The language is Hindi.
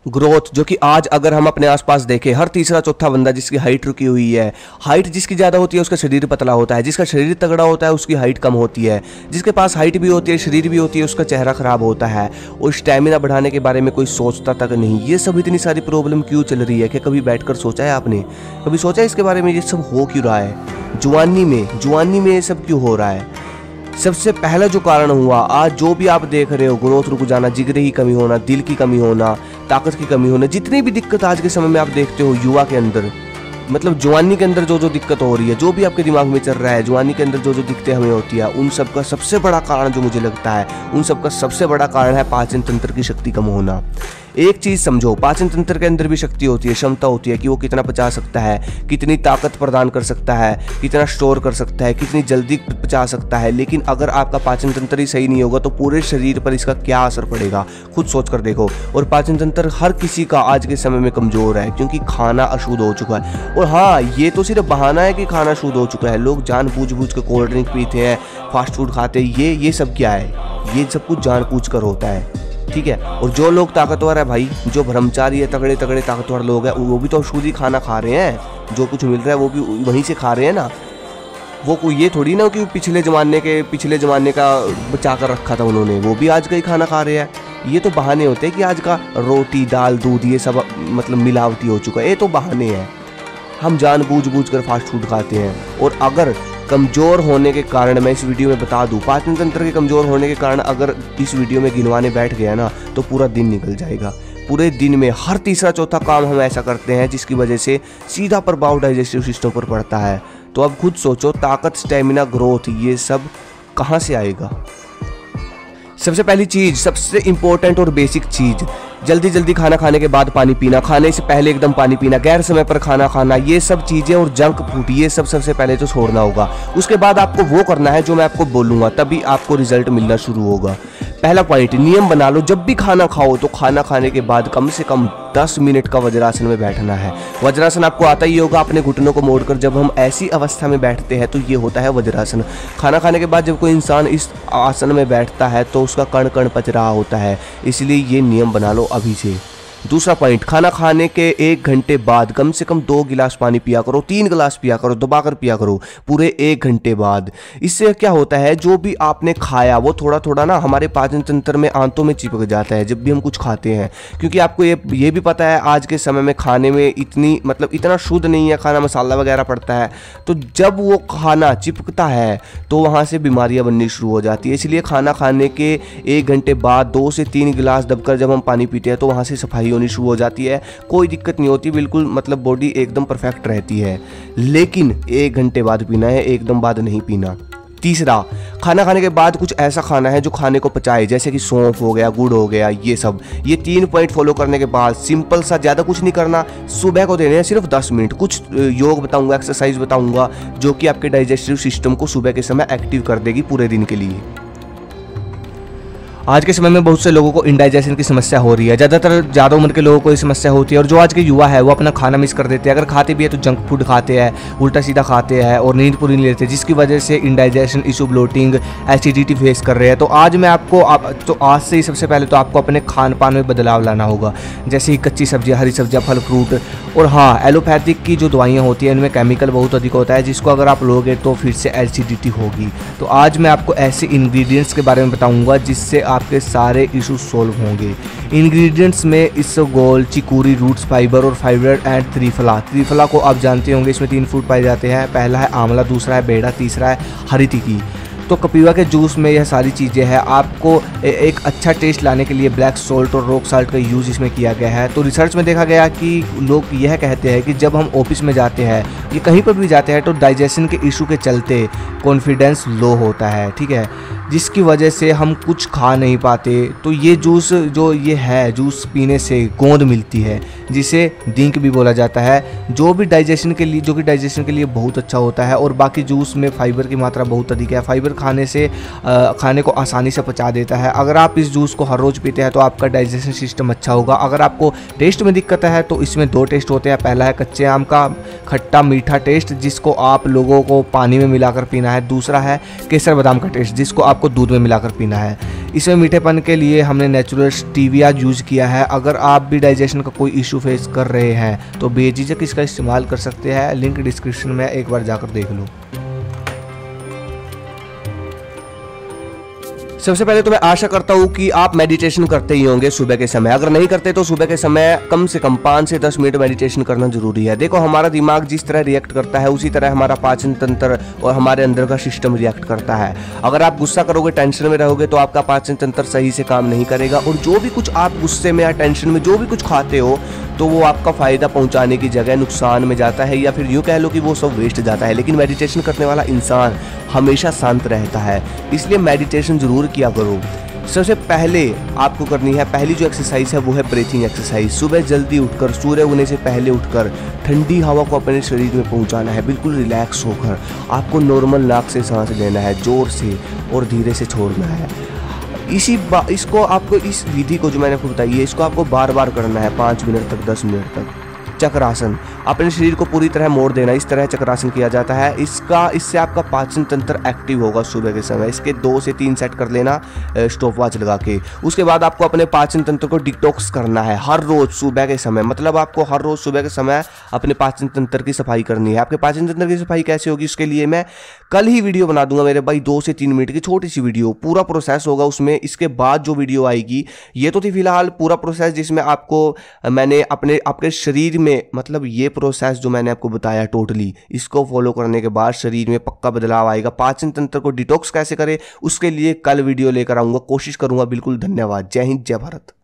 ग्रोथ, जो कि आज अगर हम अपने आसपास देखें, हर तीसरा चौथा बंदा जिसकी हाइट रुकी हुई है। हाइट जिसकी ज़्यादा होती है उसका शरीर पतला होता है, जिसका शरीर तगड़ा होता है उसकी हाइट कम होती है, जिसके पास हाइट भी होती है शरीर भी होती है उसका चेहरा खराब होता है, और स्टैमिना बढ़ाने के बारे में कोई सोचता तक नहीं। ये सब इतनी सारी प्रॉब्लम क्यों चल रही है कि कभी बैठकर सोचा है आपने? कभी सोचा है इसके बारे में? ये सब हो क्यों रहा है? जुआनी में ये सब क्यों हो रहा है? सबसे पहला जो कारण हुआ, आज जो भी आप देख रहे हो, ग्रोथ रुक जाना, जिगरे की कमी होना, दिल की कमी होना, ताकत की कमी होना, जितनी भी दिक्कत आज के समय में आप देखते हो युवा के अंदर, मतलब जवानी के अंदर जो दिक्कत हो रही है, जो भी आपके दिमाग में चल रहा है, जवानी के अंदर जो दिक्कतें हमें होती है, उन सब का सबसे बड़ा कारण जो मुझे लगता है, उन सब का सबसे बड़ा कारण है पाचन तंत्र की शक्ति कम होना। एक चीज़ समझो, पाचन तंत्र के अंदर भी शक्ति होती है, क्षमता होती है कि वो कितना पचा सकता है, कितनी ताकत प्रदान कर सकता है, कितना स्टोर कर सकता है, कितनी जल्दी पचा सकता है। लेकिन अगर आपका पाचन तंत्र ही सही नहीं होगा तो पूरे शरीर पर इसका क्या असर पड़ेगा, खुद सोच कर देखो। और पाचन तंत्र हर किसी का आज के समय में कमज़ोर है क्योंकि खाना अशुद्ध हो चुका है। और हाँ, ये तो सिर्फ बहाना है कि खाना शुद्ध हो चुका है। लोग जानबूझ के कोल्ड ड्रिंक पीते हैं, फास्ट फूड खाते हैं, ये सब क्या है? ये सब कुछ जानबूझ कर होता है, ठीक है। और जो लोग ताकतवर है भाई, जो ब्रह्मचारी है, तगड़े ताकतवर लोग हैं, वो भी तो शुद्ध ही खाना खा रहे हैं। जो कुछ मिल रहा है वो भी वहीं से खा रहे हैं ना। वो कोई ये थोड़ी ना कि पिछले ज़माने का बचा कर रखा था उन्होंने, वो भी आज का ही खाना खा रहे हैं। ये तो बहाने होते हैं कि आज का रोटी दाल दूध ये सब मतलब मिलावटी हो चुका है। ये तो बहाने हैं। हम जानबूझ कर फास्ट फूड खाते हैं। और अगर कमज़ोर होने के कारण, मैं इस वीडियो में बता दूं, पाचन तंत्र के कमज़ोर होने के कारण अगर इस वीडियो में गिनवाने बैठ गया ना तो पूरा दिन निकल जाएगा। पूरे दिन में हर तीसरा चौथा काम हम ऐसा करते हैं जिसकी वजह से सीधा प्रभाव डाइजेस्टिव सिस्टम पर पड़ता है। तो अब खुद सोचो, ताकत, स्टेमिना, ग्रोथ, ये सब कहाँ से आएगा? सबसे पहली चीज़, सबसे इंपॉर्टेंट और बेसिक चीज़, जल्दी खाना खाने के बाद पानी पीना, खाने से पहले एकदम पानी पीना, गैर समय पर खाना खाना, ये सब चीज़ें और जंक फूड, ये सब सबसे पहले तो छोड़ना होगा। उसके बाद आपको वो करना है जो मैं आपको बोलूँगा, तभी आपको रिजल्ट मिलना शुरू होगा। पहला पॉइंट, नियम बना लो, जब भी खाना खाओ तो खाना खाने के बाद कम से कम 10 मिनट का वज्रासन में बैठना है। वज्रासन आपको आता ही होगा, अपने घुटनों को मोड़कर जब हम ऐसी अवस्था में बैठते हैं तो ये होता है वज्रासन। खाना खाने के बाद जब कोई इंसान इस आसन में बैठता है तो उसका कण कण पच रहा होता है, इसलिए ये नियम बना लो अभी से। दूसरा पॉइंट, खाना खाने के 1 घंटे बाद कम से कम 2 गिलास पानी पिया करो, 3 गिलास पिया करो, दबाकर पिया करो पूरे 1 घंटे बाद। इससे क्या होता है, जो भी आपने खाया वो थोड़ा थोड़ा ना हमारे पाचन तंत्र में, आंतों में चिपक जाता है जब भी हम कुछ खाते हैं। क्योंकि आपको ये भी पता है आज के समय में खाने में इतना शुद्ध नहीं है खाना, मसाला वगैरह पड़ता है। तो जब वो खाना चिपकता है तो वहाँ से बीमारियाँ बननी शुरू हो जाती है। इसलिए खाना खाने के 1 घंटे बाद 2 से 3 गिलास दबकर जब हम पानी पीते हैं तो वहाँ से सफाई होनी शुरू हो जाती है। कोई दिक्कत नहीं होती, बिल्कुल मतलब बॉडी एकदम परफेक्ट रहती है। लेकिन 1 घंटे बाद पीना है, एकदम बाद नहीं पीना। तीसरा, खाना खाने के बाद कुछ ऐसा खाना है जो खाने को पचाए, जैसे कि सौंफ हो गया, गुड़ हो गया, ये सब। ये 3 पॉइंट फॉलो करने के बाद सिंपल सा, ज़्यादा कुछ नहीं करना, सुबह को देने हैं सिर्फ 10 मिनट। कुछ योग बताऊंगा, एक्सरसाइज बताऊंगा जो कि आपके डाइजेस्टिव सिस्टम को सुबह के समय एक्टिव कर देगी पूरे दिन के लिए। आज के समय में बहुत से लोगों को इंडाइजेशन की समस्या हो रही है। ज़्यादा उम्र के लोगों को ये समस्या होती है। और जो आज के युवा है वो अपना खाना मिस कर देते हैं। अगर खाते भी है तो जंक फूड खाते हैं, उल्टा सीधा खाते हैं और नींद पूरी नहीं लेते, जिसकी वजह से indigestion issue, bloating, acidity face कर रहे हैं। तो आज मैं आपको आज से ही सबसे पहले तो आपको अपने खान पान में बदलाव लाना होगा, जैसे ही कच्ची सब्जियाँ, हरी सब्जियाँ, फल फ्रूट। और हाँ, एलोपैथिक की जो दवाइयाँ होती हैं इनमें केमिकल बहुत अधिक होता है, जिसको अगर आप लोगे तो फिर से एसिडिटी होगी। तो आज मैं आपको ऐसे इंग्रेडिएंट्स के बारे में बताऊँगा जिससे आपके सारे इशू सोल्व होंगे। इंग्रेडिएंट्स में इसबगोल, चिकूरी, रूट्स, फाइबर और फाइबर एंड त्रिफला। त्रिफला को आप जानते होंगे, इसमें 3 फ्रूट पाए जाते हैं। पहला है आंवला, दूसरा है बेड़ा, तीसरा है हरी तिकी। तो कपिवा के जूस में यह सारी चीज़ें हैं। आपको एक अच्छा टेस्ट लाने के लिए ब्लैक सॉल्ट और रॉक साल्ट का यूज़ इसमें किया गया है। तो रिसर्च में देखा गया कि लोग यह कहते हैं कि जब हम ऑफिस में जाते हैं या कहीं पर भी जाते हैं तो डाइजेशन के इशू के चलते कॉन्फिडेंस लो होता है, ठीक है, जिसकी वजह से हम कुछ खा नहीं पाते। तो ये जूस जो ये है, जूस पीने से गोंद मिलती है जिसे डिंक भी बोला जाता है, जो कि डाइजेशन के लिए बहुत अच्छा होता है। और बाकी जूस में फाइबर की मात्रा बहुत अधिक है। फाइबर खाने से खाने को आसानी से पचा देता है। अगर आप इस जूस को हर रोज़ पीते हैं तो आपका डाइजेशन सिस्टम अच्छा होगा। अगर आपको टेस्ट में दिक्कत है तो इसमें 2 टेस्ट होते हैं। पहला है कच्चे आम का खट्टा मीठा टेस्ट जिसको आप लोगों को पानी में मिलाकर पीना है, दूसरा है केसर बादाम का टेस्ट जिसको आपको दूध में मिलाकर पीना है। इसमें मीठेपन के लिए हमने नेचुरल स्टीविया यूज़ किया है। अगर आप भी डाइजेशन का कोई इशू फेस कर रहे हैं तो बेझिझक इसका इस्तेमाल कर सकते हैं। लिंक डिस्क्रिप्शन में, एक बार जाकर देख लो। सबसे पहले तो मैं आशा करता हूँ कि आप मेडिटेशन करते ही होंगे सुबह के समय। अगर नहीं करते तो सुबह के समय कम से कम 5 से 10 मिनट मेडिटेशन करना जरूरी है। देखो, हमारा दिमाग जिस तरह रिएक्ट करता है उसी तरह हमारा पाचन तंत्र और हमारे अंदर का सिस्टम रिएक्ट करता है। अगर आप गुस्सा करोगे, टेंशन में रहोगे तो आपका पाचन तंत्र सही से काम नहीं करेगा और जो भी कुछ आप गुस्से में या टेंशन में जो भी कुछ खाते हो तो वो आपका फायदा पहुंचाने की जगह नुकसान में जाता है, या फिर यूँ कह लो कि वो सब वेस्ट जाता है। लेकिन मेडिटेशन करने वाला इंसान हमेशा शांत रहता है, इसलिए मेडिटेशन जरूर किया करो। सबसे पहले आपको करनी है, पहली जो एक्सरसाइज है वो है ब्रीथिंग एक्सरसाइज। सुबह जल्दी उठकर, सूर्य उगने से पहले उठकर ठंडी हवा को अपने शरीर में पहुंचाना है। बिल्कुल रिलैक्स होकर आपको नॉर्मल नाक से सांस लेना है, जोर से और धीरे से छोड़ना है। इसको आपको, इस विधि को जो मैंने आपको बताई है, इसको आपको बार बार करना है, 5 मिनट तक, 10 मिनट तक। चक्रासन, अपने शरीर को पूरी तरह मोड़ देना, इस तरह चक्रासन किया जाता है। इससे आपका पाचन तंत्र एक्टिव होगा सुबह के समय। इसके 2 से 3 सेट कर लेना स्टॉप वॉच लगा के। उसके बाद आपको अपने पाचन तंत्र को डिटॉक्स करना है हर रोज सुबह के समय। मतलब आपको हर रोज सुबह के समय अपने पाचन तंत्र की सफाई करनी है। आपके पाचन तंत्र की सफाई कैसे होगी उसके लिए मैं कल ही वीडियो बना दूंगा मेरे भाई, 2 से 3 मिनट की छोटी सी वीडियो। पूरा प्रोसेस होगा उसमें। इसके बाद जो वीडियो आएगी, ये तो थी फिलहाल पूरा प्रोसेस जिसमें आपको मैंने आपके शरीर में, मतलब ये प्रोसेस जो मैंने आपको बताया टोटली, इसको फॉलो करने के बाद शरीर में पक्का बदलाव आएगा। पाचन तंत्र को डिटॉक्स कैसे करें उसके लिए कल वीडियो लेकर आऊंगा, कोशिश करूंगा बिल्कुल। धन्यवाद। जय हिंद, जय भारत।